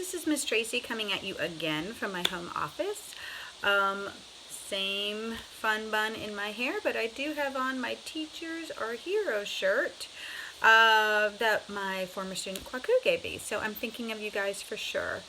This is Miss Tracy coming at you again from my home office. Same fun bun in my hair, but I do have on my Teachers Are Heroes shirt that my former student Kwaku gave me. So I'm thinking of you guys for sure.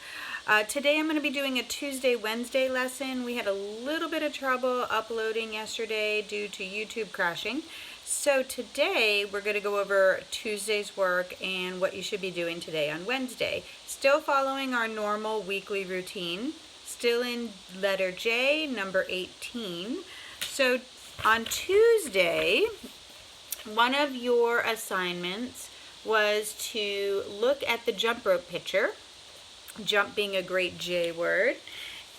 Today I'm going to be doing a Tuesday-Wednesday lesson. We had a little bit of trouble uploading yesterday due to YouTube crashing. So today we're going to go over Tuesday's work and what you should be doing today on Wednesday. Still following our normal weekly routine. Still in letter J, number 18. So on Tuesday, one of your assignments was to look at the jump rope picture. Jump being a great J word.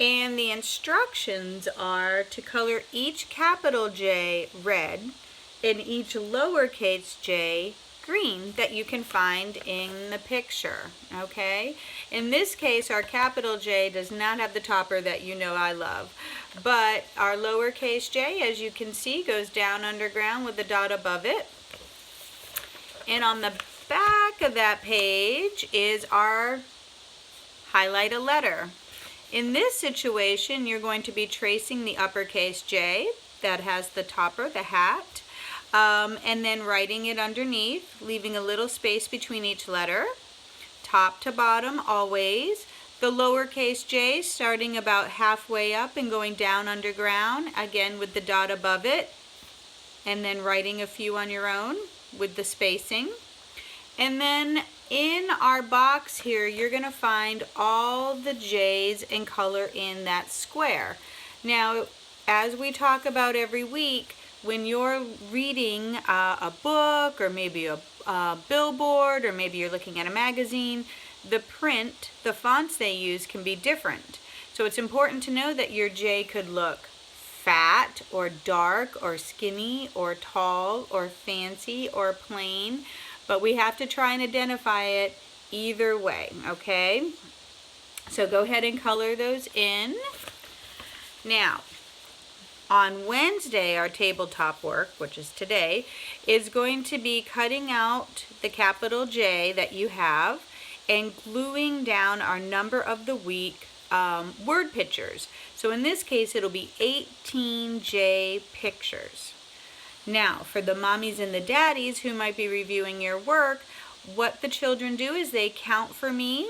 And the instructions are to color each capital J red and each lowercase j green that you can find in the picture, okay? In this case, our capital J does not have the topper that you know I love, but our lowercase j, as you can see, goes down underground with the dot above it. And on the back of that page is our highlight a letter. In this situation, you're going to be tracing the uppercase J that has the topper, the hat, and then writing it underneath, leaving a little space between each letter, top to bottom always. The lowercase j starting about halfway up and going down underground, again with the dot above it, and then writing a few on your own with the spacing. And then in our box here, you're going to find all the J's and color in that square. Now, as we talk about every week, when you're reading a book or maybe a billboard or maybe you're looking at a magazine, the print, the fonts they use can be different. So it's important to know that your J could look fat or dark or skinny or tall or fancy or plain, but we have to try and identify it either way, okay? So go ahead and color those in. Now, on Wednesday, our tabletop work, which is today, is going to be cutting out the capital J that you have and gluing down our number of the week word pictures. So in this case, it'll be 18 J pictures. Now, for the mommies and the daddies who might be reviewing your work, what the children do is they count for me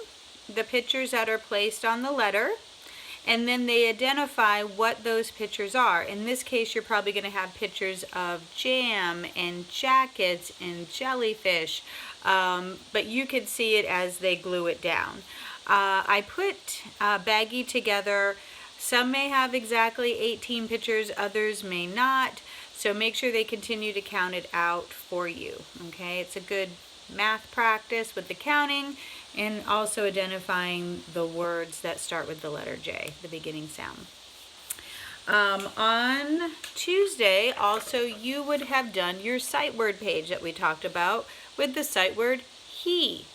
the pictures that are placed on the letter, and then they identify what those pictures are. In this case, you're probably going to have pictures of jam and jackets and jellyfish, but you could see it as they glue it down. I put Baggy together. Some may have exactly 18 pictures, others may not. So make sure they continue to count it out for you, okay? It's a good math practice with the counting and also identifying the words that start with the letter J, the beginning sound. On Tuesday, also, you would have done your sight word page that we talked about with the sight word he.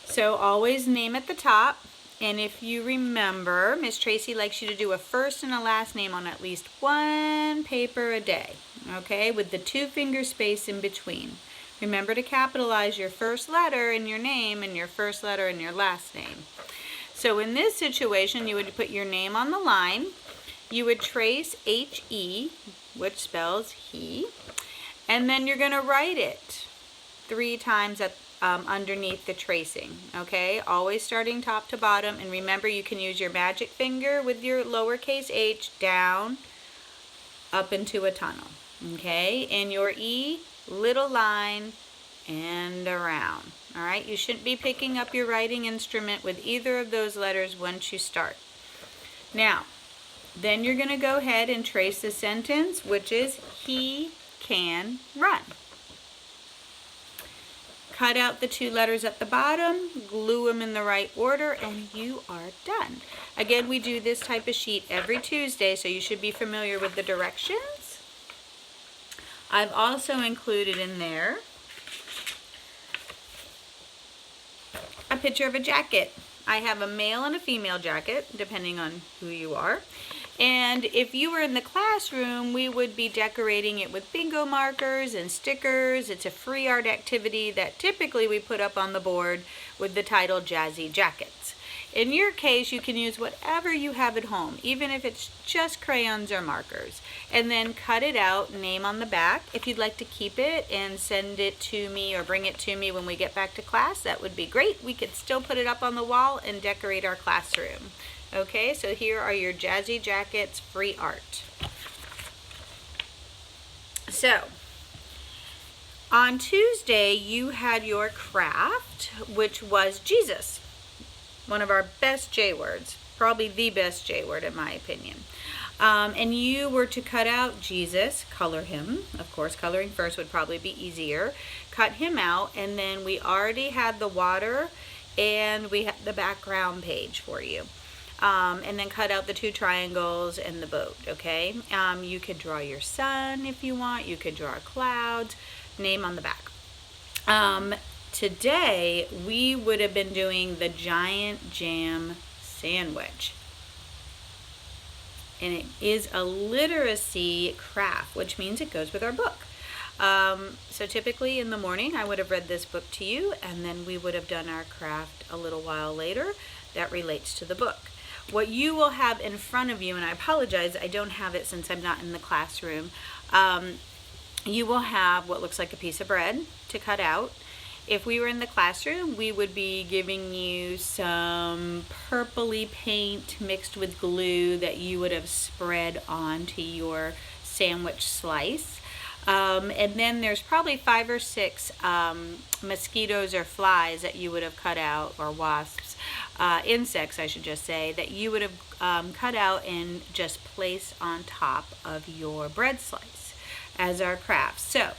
So always name at the top. And if you remember, Miss Tracy likes you to do a first and a last name on at least one paper a day, okay, with the 2-finger space in between. Remember to capitalize your first letter in your name and your first letter in your last name. So in this situation, you would put your name on the line. You would trace H-E, which spells he, and then you're going to write it 3 times at underneath the tracing, okay? Always starting top to bottom, and remember you can use your magic finger with your lowercase h down, up into a tunnel, okay? And your E, little line, and around, all right? You shouldn't be picking up your writing instrument with either of those letters once you start. Now, then you're gonna go ahead and trace the sentence, which is, he can run. Cut out the 2 letters at the bottom, glue them in the right order, and you are done. Again, we do this type of sheet every Tuesday, so you should be familiar with the directions. I've also included in there a picture of a jacket. I have a male and a female jacket, depending on who you are. And if you were in the classroom, we would be decorating it with bingo markers and stickers. It's a free art activity that typically we put up on the board with the title Jazzy Jackets. In your case, you can use whatever you have at home, even if it's just crayons or markers. And then cut it out, name on the back. If you'd like to keep it and send it to me or bring it to me when we get back to class, that would be great. We could still put it up on the wall and decorate our classroom. Okay, so here are your Jazzy Jackets free art. So, on Tuesday, you had your craft, which was Jesus. One of our best J words, probably the best J word in my opinion. And you were to cut out Jesus, color him. Of course, coloring first would probably be easier. Cut him out, and then we already had the water and we had the background page for you. And then cut out the 2 triangles and the boat, okay? You could draw your sun if you want. You could draw clouds. Name on the back. Today, we would have been doing the giant jam sandwich. And it is a literacy craft, which means it goes with our book. So typically in the morning, I would have read this book to you, and then we would have done our craft a little while later that relates to the book. What you will have in front of you, and I apologize, I don't have it since I'm not in the classroom, you will have what looks like a piece of bread to cut out. If we were in the classroom, we would be giving you some purpley paint mixed with glue that you would have spread onto your sandwich slice. And then there's probably 5 or 6 mosquitoes or flies that you would have cut out, or wasps, insects I should just say, that you would have cut out and just place on top of your bread slice as our craft. So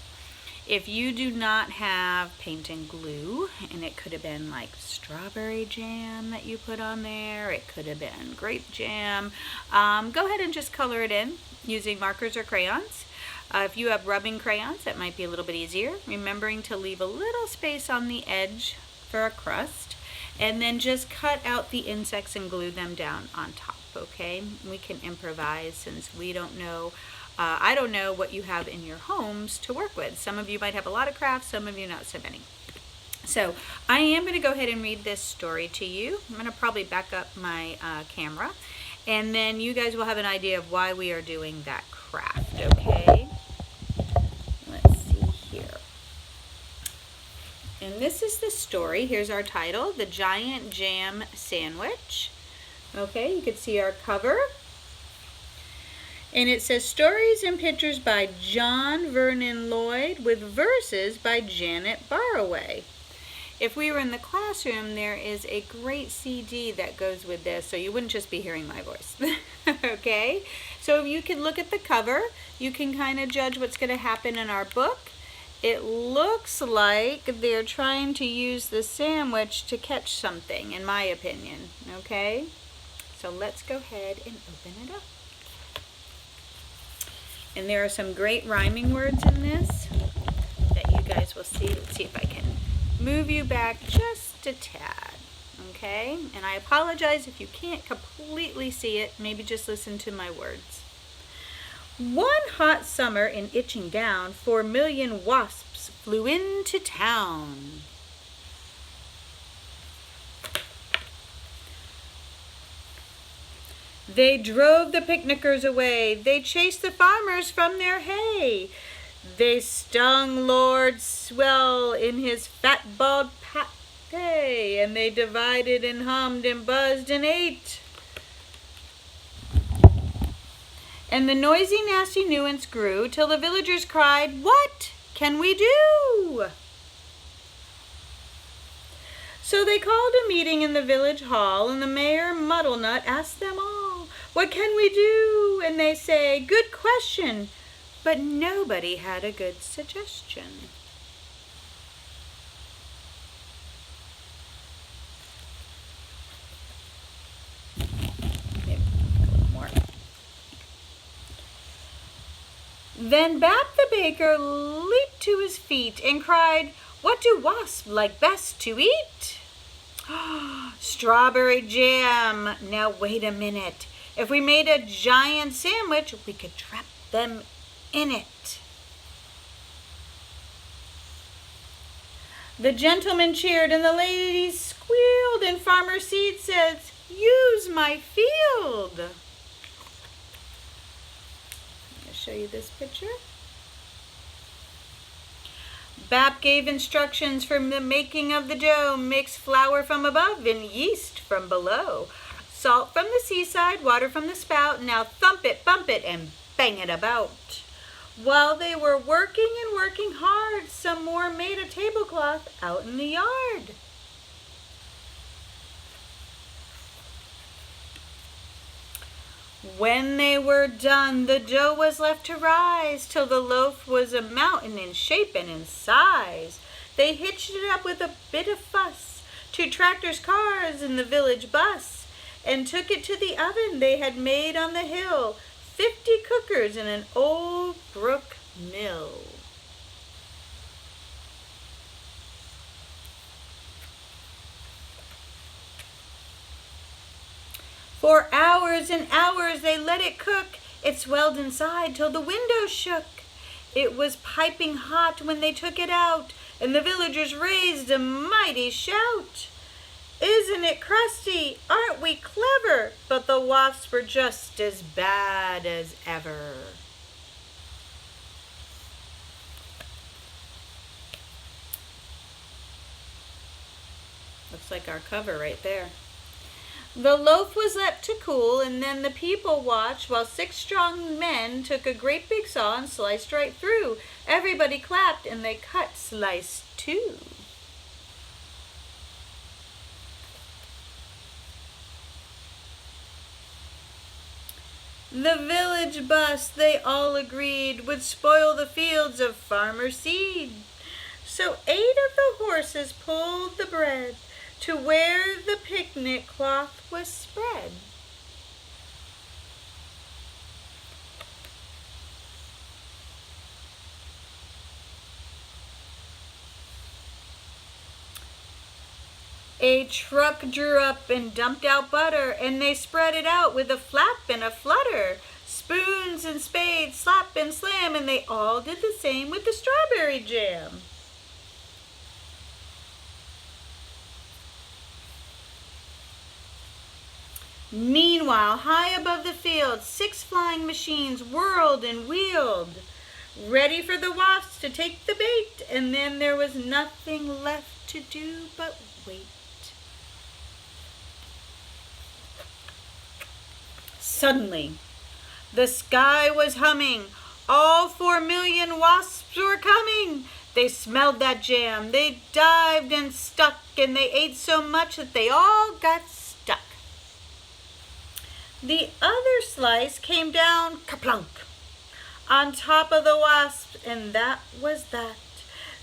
if you do not have paint and glue, and it could have been like strawberry jam that you put on there, it could have been grape jam, go ahead and just color it in using markers or crayons. If you have rubbing crayons, that might be a little bit easier. Remembering to leave a little space on the edge for a crust, and then just cut out the insects and glue them down on top, okay? We can improvise since we don't know, I don't know what you have in your homes to work with. Some of you might have a lot of crafts, some of you not so many. So I am going to go ahead and read this story to you. I'm going to probably back up my camera, and then you guys will have an idea of why we are doing that craft, okay? Let's see here. And this is the story. Here's our title, The Giant Jam Sandwich. Okay, you can see our cover. And it says, stories and pictures by John Vernon Lloyd with verses by Janet Barraway. If we were in the classroom, there is a great CD that goes with this, so you wouldn't just be hearing my voice. Okay? So you can look at the cover. You can kind of judge what's going to happen in our book. It looks like they're trying to use the sandwich to catch something, in my opinion. Okay? So let's go ahead and open it up. And there are some great rhyming words in this that you guys will see. Let's see if I can move you back just a tad. Okay? And I apologize if you can't completely see it. Maybe just listen to my words. One hot summer in Itching Down, 4 million wasps flew into town. They drove the picnickers away. They chased the farmers from their hay. They stung Lord Swell in his fat bald pate, and they divided and hummed and buzzed and ate. And the noisy, nasty nuance grew till the villagers cried, "What can we do?" So they called a meeting in the village hall, and the mayor Muddlenut asked them all, "What can we do?" And they say, "Good question." But nobody had a good suggestion. Maybe a little more. Then Bap the baker leaped to his feet and cried, "What do wasps like best to eat?" "Strawberry jam." Now wait a minute. If we made a giant sandwich, we could trap them in it. The gentleman cheered and the ladies squealed, and Farmer Seed says, my field. I'm going to show you this picture. Bap gave instructions for the making of the dough. Mix flour from above and yeast from below. Salt from the seaside, water from the spout. Now thump it, bump it, and bang it about. While they were working and working hard, some more made a tablecloth out in the yard. When they were done, the dough was left to rise till the loaf was a mountain in shape and in size. They hitched it up with a bit of fuss to tractors, cars, and the village bus, and took it to the oven they had made on the hill, 50 cookers in an old brook mill. For hours and hours they let it cook. It swelled inside till the windows shook. It was piping hot when they took it out, and the villagers raised a mighty shout. Isn't it crusty? Aren't we clever? But the wasps were just as bad as ever. Looks like our cover right there. The loaf was left to cool, and then the people watched while 6 strong men took a great big saw and sliced right through. Everybody clapped, and they cut slice too. The village bus, they all agreed, would spoil the fields of farmer seed. So 8 of the horses pulled the bread to where the picnic cloth was spread. A truck drew up and dumped out butter, and they spread it out with a flap and a flutter. Spoons and spades, slap and slam, and they all did the same with the strawberry jam. Meanwhile, high above the field, 6 flying machines whirled and wheeled, ready for the wasps to take the bait, and then there was nothing left to do but wait. Suddenly, the sky was humming. All 4 million wasps were coming. They smelled that jam. They dived and stuck, and they ate so much that they all got stuck. The other slice came down kerplunk on top of the wasp, and that was that.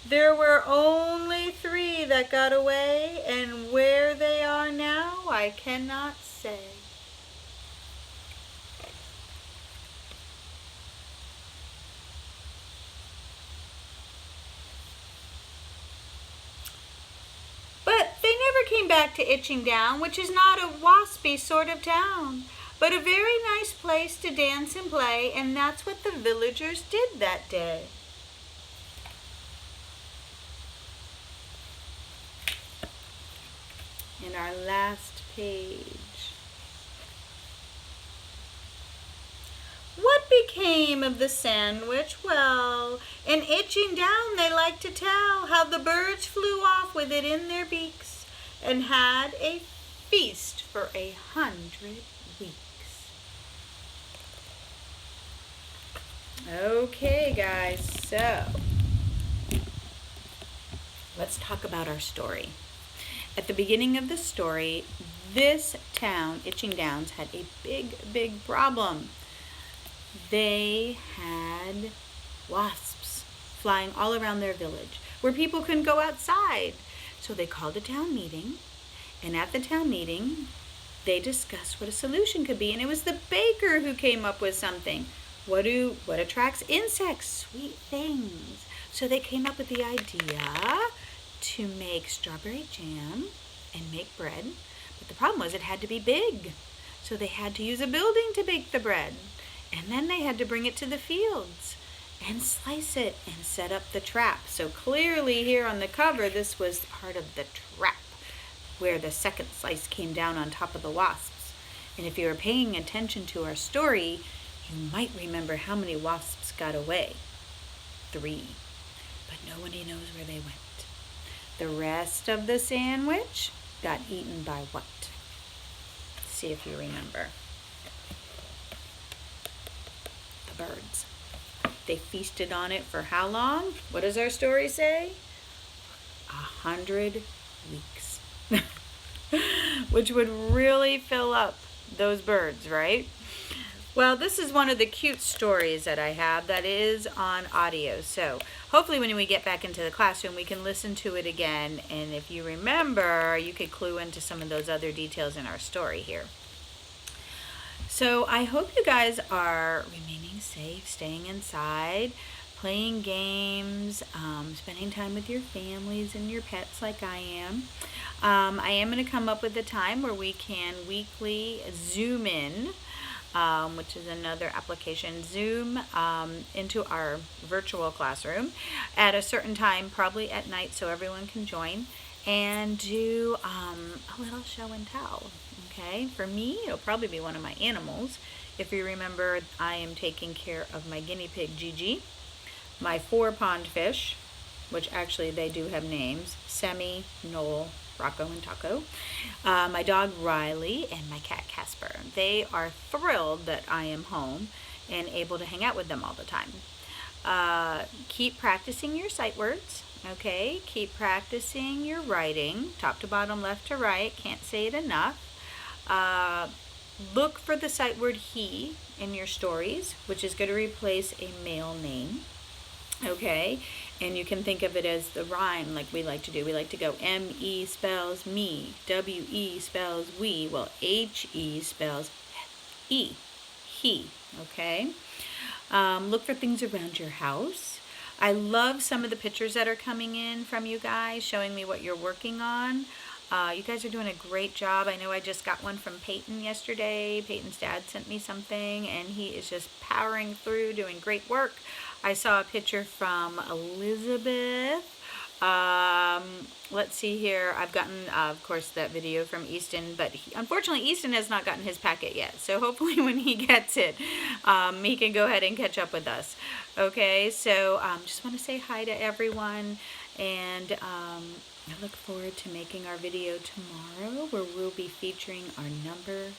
There were only 3 that got away, and where they are now, I cannot say. But they never came back to Itching Down, which is not a waspy sort of town, but a very nice place to dance and play, and that's what the villagers did that day. In our last page. What became of the sandwich? Well, in Itching Down they like to tell how the birds flew off with it in their beaks and had a feast for 100 weeks. Okay, guys, so let's talk about our story. At the beginning of the story, this town, Itching Downs, had a big problem. They had wasps flying all around their village where people couldn't go outside. So they called a town meeting, and at the town meeting, they discussed what a solution could be, and it was the baker who came up with something. What attracts insects? Sweet things. So they came up with the idea to make strawberry jam and make bread. But the problem was it had to be big. So they had to use a building to bake the bread. And then they had to bring it to the fields and slice it and set up the trap. So clearly here on the cover, this was part of the trap where the second slice came down on top of the wasps. And if you were paying attention to our story, you might remember how many wasps got away. 3. But nobody knows where they went. The rest of the sandwich got eaten by what? See if you remember. The birds. They feasted on it for how long? What does our story say? 100 weeks. Which would really fill up those birds, right? Well, this is one of the cute stories that I have that is on audio. So hopefully when we get back into the classroom, we can listen to it again. And if you remember, you could clue into some of those other details in our story here. So I hope you guys are remaining safe, staying inside, playing games, spending time with your families and your pets like I am. I am going to come up with a time where we can weekly Zoom in, which is another application, Zoom into our virtual classroom at a certain time, probably at night, so everyone can join, and do a little show and tell. Okay, for me, it'll probably be one of my animals. If you remember, I am taking care of my guinea pig, Gigi, my 4 pond fish, which actually they do have names, Semi, Noel, Rocco, and Taco, my dog, Riley, and my cat, Casper. They are thrilled that I am home and able to hang out with them all the time. Keep practicing your sight words, okay? Keep practicing your writing, top to bottom, left to right. Can't say it enough. Look for the sight word he in your stories, which is going to replace a male name, okay? And you can think of it as the rhyme like we like to do. We like to go M-E spells me, W-E spells we. Well, H-E spells E, he, okay? Look for things around your house. I love some of the pictures that are coming in from you guys, showing me what you're working on. You guys are doing a great job. I know I just got one from Peyton yesterday. Peyton's dad sent me something, and he is just powering through, doing great work. I saw a picture from Elizabeth. Let's see here. I've gotten, of course, that video from Easton, but unfortunately, Easton has not gotten his packet yet. So hopefully when he gets it, he can go ahead and catch up with us. Okay, so just want to say hi to everyone, and I look forward to making our video tomorrow where we'll be featuring our number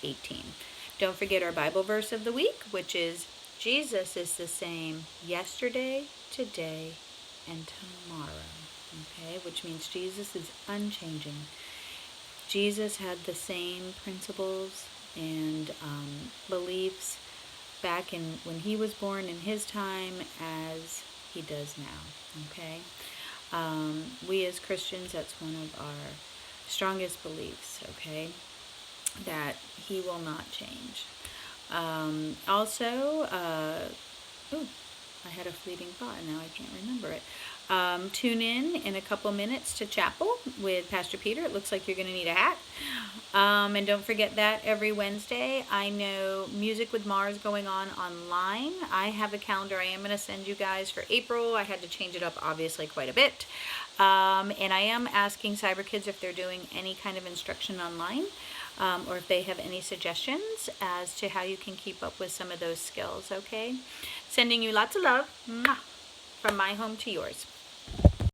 18. Don't forget our Bible verse of the week, which is Jesus is the same yesterday, today, and tomorrow. Okay, which means Jesus is unchanging. Jesus had the same principles and beliefs back in when he was born in his time as he does now. Okay. We as Christians, that's one of our strongest beliefs, okay, that he will not change. Also, I had a fleeting thought and now I can't remember it. Tune in a couple minutes to chapel with Pastor Peter. It looks like you're going to need a hat. And don't forget that every Wednesday, I know Music with Mars going on online. I have a calendar I am going to send you guys for April. I had to change it up, obviously, quite a bit. And I am asking Cyber Kids if they're doing any kind of instruction online, or if they have any suggestions as to how you can keep up with some of those skills, okay? Sending you lots of love. Mwah, from my home to yours.